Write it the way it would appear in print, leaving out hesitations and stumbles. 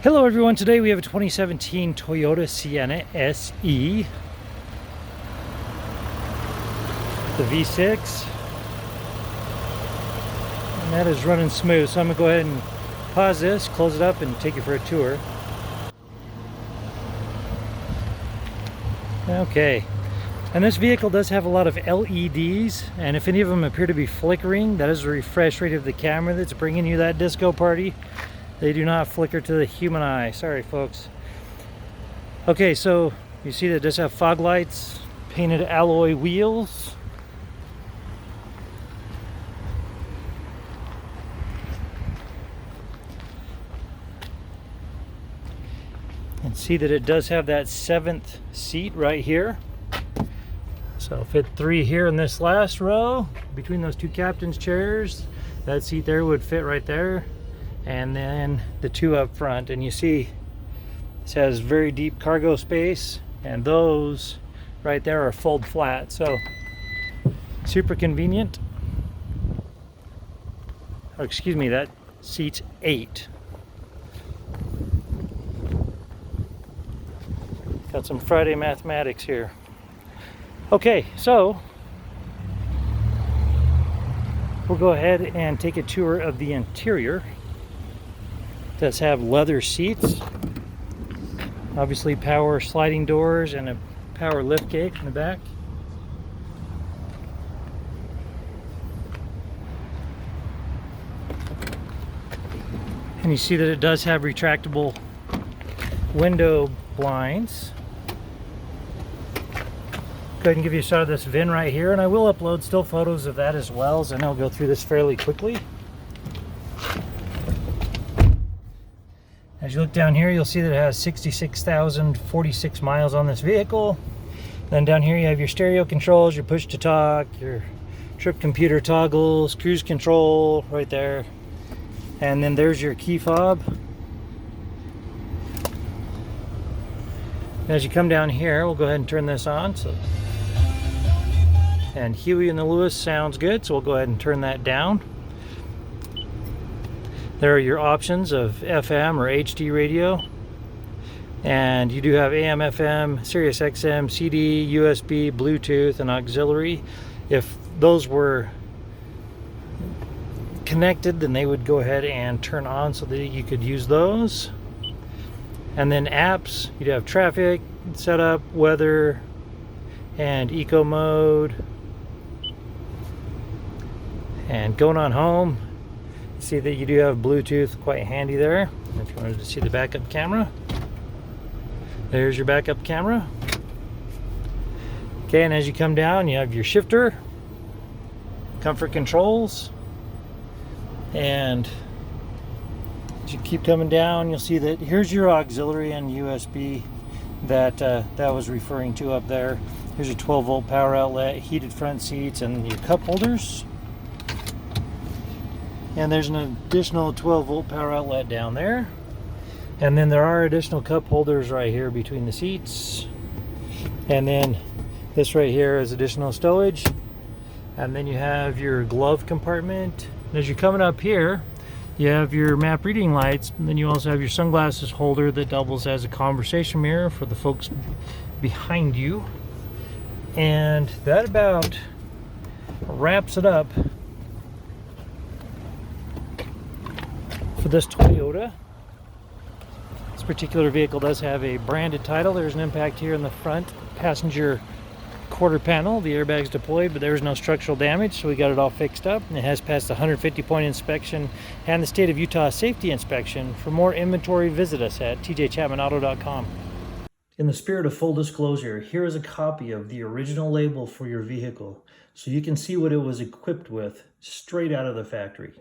Hello everyone, today we have a 2017 Toyota Sienna SE, the V6, and that is running smooth. So I'm going to go ahead and pause this, close it up, and take you for a tour. Okay, and this vehicle does have a lot of LEDs, and if any of them appear to be flickering, that is the refresh rate of the camera that's bringing you that disco party. They do not flicker to the human eye. Sorry, folks. Okay, so you see that it does have fog lights, painted alloy wheels. And see that it does have that 7th seat right here. So fit 3 here in this last row between those 2 captain's chairs. That seat there would fit right there. And then the 2 up front, and you see this has very deep cargo space, and those right there are fold flat, so super convenient. Oh, excuse me, that seats 8. Got some Friday mathematics here. Okay, so we'll go ahead and take a tour of the interior. It does have leather seats, obviously power sliding doors, and a power lift gate in the back. And you see that it does have retractable window blinds. Go ahead and give you a shot of this VIN right here, and I will upload still photos of that as well, as I know I'll go through this fairly quickly. As you look down here, you'll see that it has 66,046 miles on this vehicle. Then down here you have your stereo controls, your push to talk, your trip computer toggles, cruise control right there. And then there's your key fob. As you come down here, we'll go ahead and turn this on. And Huey and the Lewis sounds good, so we'll go ahead and turn that down. There are your options of FM or HD radio, and you do have AM, FM, Sirius XM, CD, USB, Bluetooth, and auxiliary. If those were connected, then they would go ahead and turn on so that you could use those. And then apps, you'd have traffic, setup, weather, and eco mode. And going on home, see that you do have Bluetooth quite handy there. If you wanted to see the backup camera, there's your backup camera. Okay, and as you come down, you have your shifter, comfort controls, and as you keep coming down, you'll see that here's your auxiliary and USB that that was referring to up there. Here's your 12-volt power outlet, heated front seats, and your cup holders. And there's an additional 12-volt power outlet down there. And then there are additional cup holders right here between the seats. And then this right here is additional stowage. And then you have your glove compartment. And as you're coming up here, you have your map reading lights. And then you also have your sunglasses holder that doubles as a conversation mirror for the folks behind you. And that about wraps it up for this Toyota. This particular vehicle does have a branded title. There's an impact here in the front passenger quarter panel. The airbag's deployed, but there's no structural damage, so we got it all fixed up. And it has passed the 150-point inspection and the state of Utah safety inspection. For more inventory, visit us at tjchapmanauto.com. In the spirit of full disclosure, here is a copy of the original label for your vehicle, so you can see what it was equipped with straight out of the factory.